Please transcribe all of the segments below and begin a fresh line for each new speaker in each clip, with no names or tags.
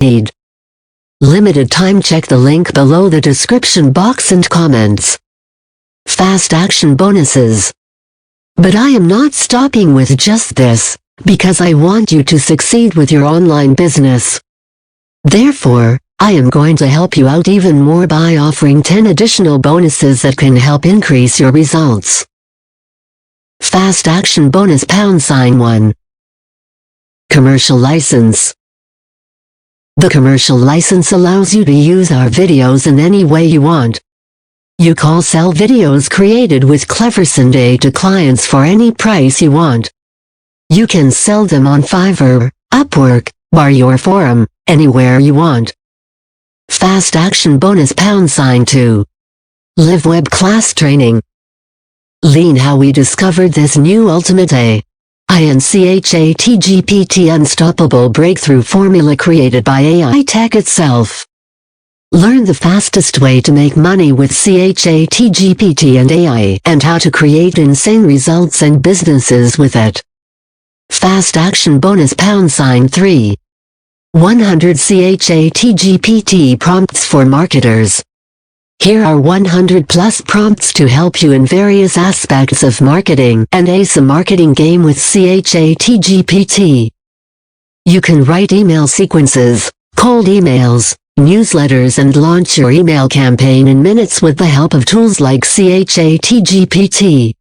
guaranteed. Limited time. Check the link below the description box and comments. Fast action bonuses. But I am not stopping with just this, because I want you to succeed with your online business. Therefore, I am going to help you out even more by offering 10 additional bonuses that can help increase your results. Fast action bonus #1. Commercial license. The commercial license allows you to use our videos in any way you want. You can sell videos created with KleverSend AI to clients for any price you want. You can sell them on Fiverr, Upwork, or your forum, anywhere you want. Fast action bonus #2. Live web class training. Learn how we discovered this new ultimate AI and chatbot unstoppable breakthrough formula created by AI tech itself. Learn the fastest way to make money with chatbot and AI and how to create insane results and businesses with it. Fast action bonus #3. 100 chatbot prompts for marketers. Here are 100 plus prompts to help you in various aspects of marketing and ace a marketing game with chatbot. You can write email sequences, cold emails, newsletters and launch your email campaign in minutes with the help of tools like chatbot.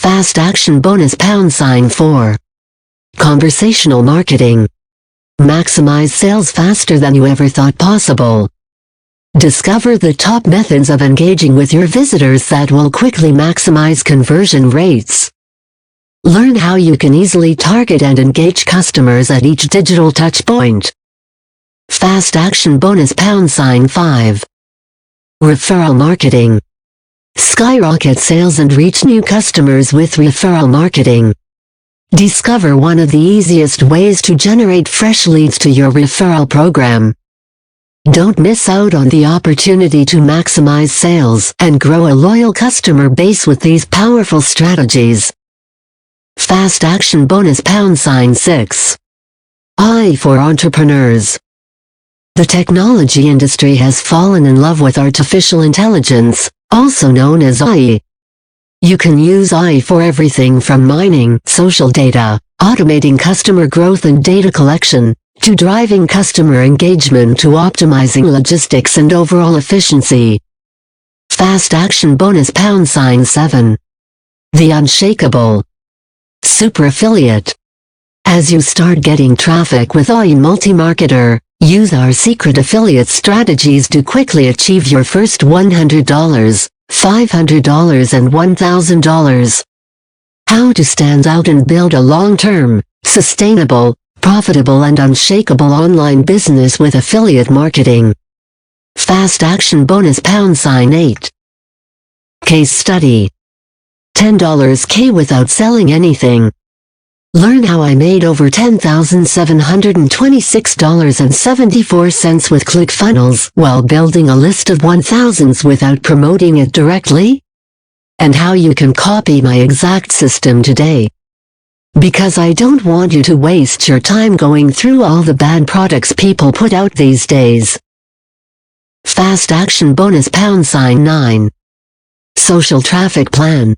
Fast action bonus #4. Conversational marketing. Maximize sales faster than you ever thought possible. Discover the top methods of engaging with your visitors that will quickly maximize conversion rates. Learn how you can easily target and engage customers at each digital touchpoint. Fast action bonus #5. Referral marketing. Skyrocket sales and reach new customers with referral marketing. Discover one of the easiest ways to generate fresh leads to your referral program. Don't miss out on the opportunity to maximize sales and grow a loyal customer base with these powerful strategies. Fast action bonus #6. AI for entrepreneurs. The technology industry has fallen in love with artificial intelligence, also known as AI. You can use AI for everything from mining social data, automating customer growth and data collection, to driving customer engagement to optimizing logistics and overall efficiency. Fast action bonus #7. The unshakable super affiliate. As you start getting traffic with AI multi-marketer, use our secret affiliate strategies to quickly achieve your first $100, $500 and $1,000. How to stand out and build a long-term, sustainable, profitable and unshakable online business with affiliate marketing. Fast action bonus #8. Case study. $10K without selling anything. Learn how I made over $10,726.74 with ClickFunnels while building a list of 1,000s without promoting it directly? And how you can copy my exact system today. Because I don't want you to waste your time going through all the bad products people put out these days. Fast action bonus #9. Social traffic plan.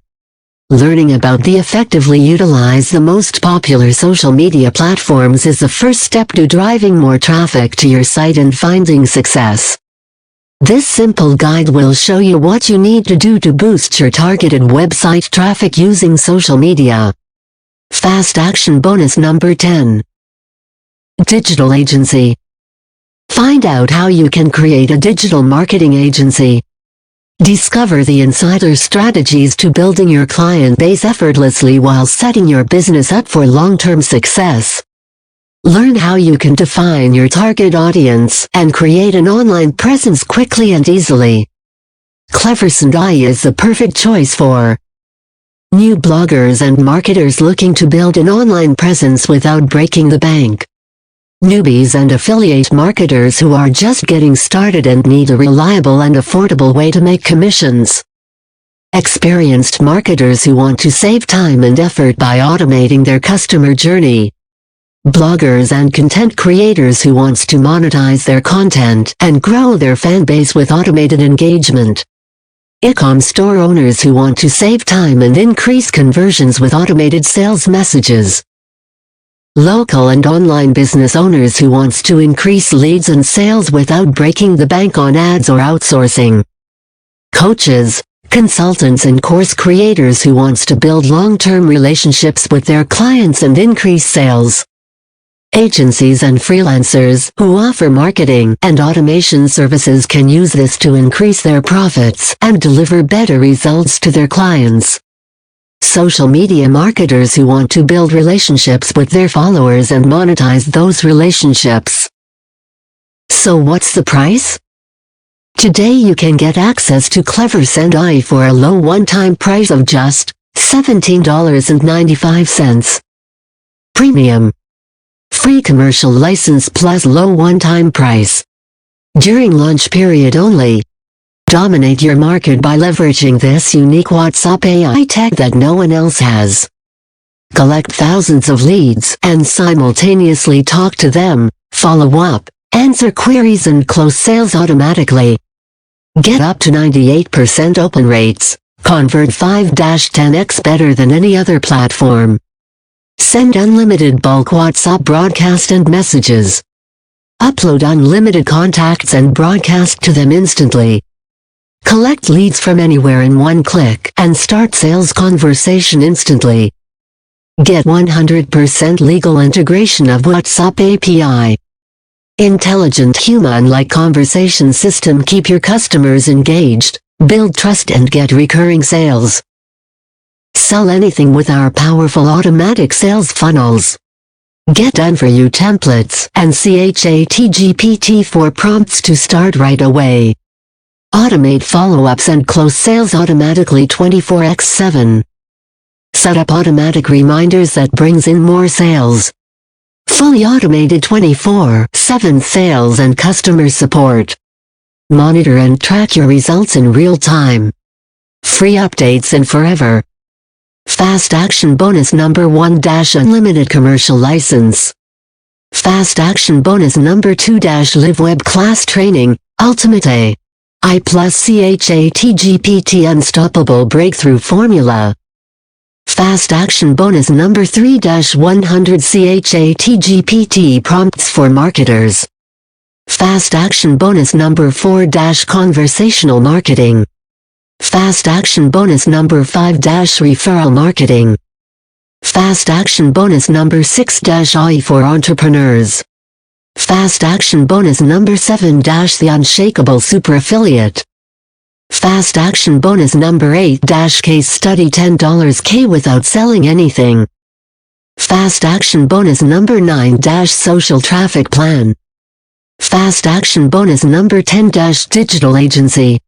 Learning about the effectively utilize the most popular social media platforms is the first step to driving more traffic to your site and finding success. This simple guide will show you what you need to do to boost your targeted website traffic using social media. Fast action bonus #10. Digital agency. Find out how you can create a digital marketing agency. Discover the insider strategies to building your client base effortlessly while setting your business up for long-term success. Learn how you can define your target audience and create an online presence quickly and easily. KleverSend AI is the perfect choice for new bloggers and marketers looking to build an online presence without breaking the bank. Newbies and affiliate marketers who are just getting started and need a reliable and affordable way to make commissions. Experienced marketers who want to save time and effort by automating their customer journey. bloggers and content creators who wants to monetize their content and grow their fan base with automated engagement. E-com store owners who want to save time and increase conversions with automated sales messages. Local and online business owners who wants to increase leads and sales without breaking the bank on ads or outsourcing. Coaches, consultants and course creators who wants to build long-term relationships with their clients and increase sales. Agencies and freelancers who offer marketing and automation services can use this to increase their profits and deliver better results to their clients. Social media marketers who want to build relationships with their followers and monetize those relationships. So what's the price? Today you can get access to KleverSend AI for a low one-time price of just $17.95. Premium. Free commercial license plus low one-time price. During launch period only. Dominate your market by leveraging this unique WhatsApp AI tech that no one else has. Collect thousands of leads and simultaneously talk to them, follow up, answer queries and close sales automatically. Get up to 98% open rates, convert 5-10x better than any other platform. Send unlimited bulk WhatsApp broadcast and messages. Upload unlimited contacts and broadcast to them instantly. Collect leads from anywhere in one click and start sales conversation instantly. Get 100% legal integration of WhatsApp API. Intelligent human-like conversation system keep your customers engaged, build trust and get recurring sales. Sell anything with our powerful automatic sales funnels. Get done for you templates and ChatGPT-4 prompts to start right away. Automate follow-ups and close sales automatically 24/7. Set up automatic reminders that brings in more sales. Fully automated 24/7 sales and customer support. Monitor and track your results in real time. Free updates and forever. Fast Action Bonus number 1 - Unlimited Commercial License. Fast Action Bonus number 2 - Live Web Class Training, Ultimate AI plus ChatGPT Unstoppable Breakthrough Formula. Fast Action Bonus number 3 - 100 ChatGPT Prompts for Marketers. Fast Action Bonus number 4 - Conversational Marketing. Fast Action Bonus number 5 - Referral Marketing. Fast Action Bonus number 6 - AI for Entrepreneurs. Fast Action Bonus number 7 - The Unshakable Super Affiliate. Fast Action Bonus number 8 - Case Study $10K without selling anything. Fast Action Bonus number 9 - Social Traffic Plan. Fast Action Bonus number 10 - Digital Agency.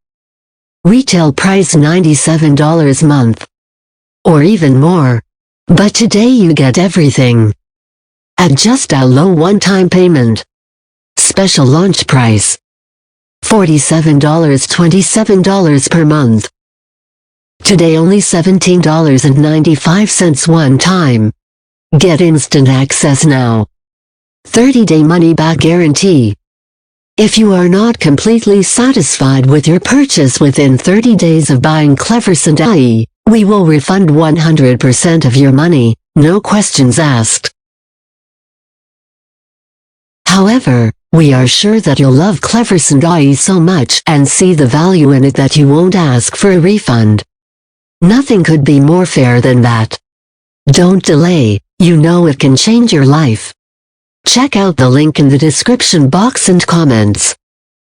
Retail price $97 month. Or even more. But today you get everything. At just a low one-time payment. Special launch price. $47, $27 per month. Today only $17.95 one time. Get instant access now. 30-day money-back guarantee. If you are not completely satisfied with your purchase within 30 days of buying KleverSend AI, we will refund 100% of your money, no questions asked. However, we are sure that you'll love KleverSend AI so much and see the value in it that you won't ask for a refund. Nothing could be more fair than that. Don't delay, you know it can change your life. Check out the link in the description box and comments.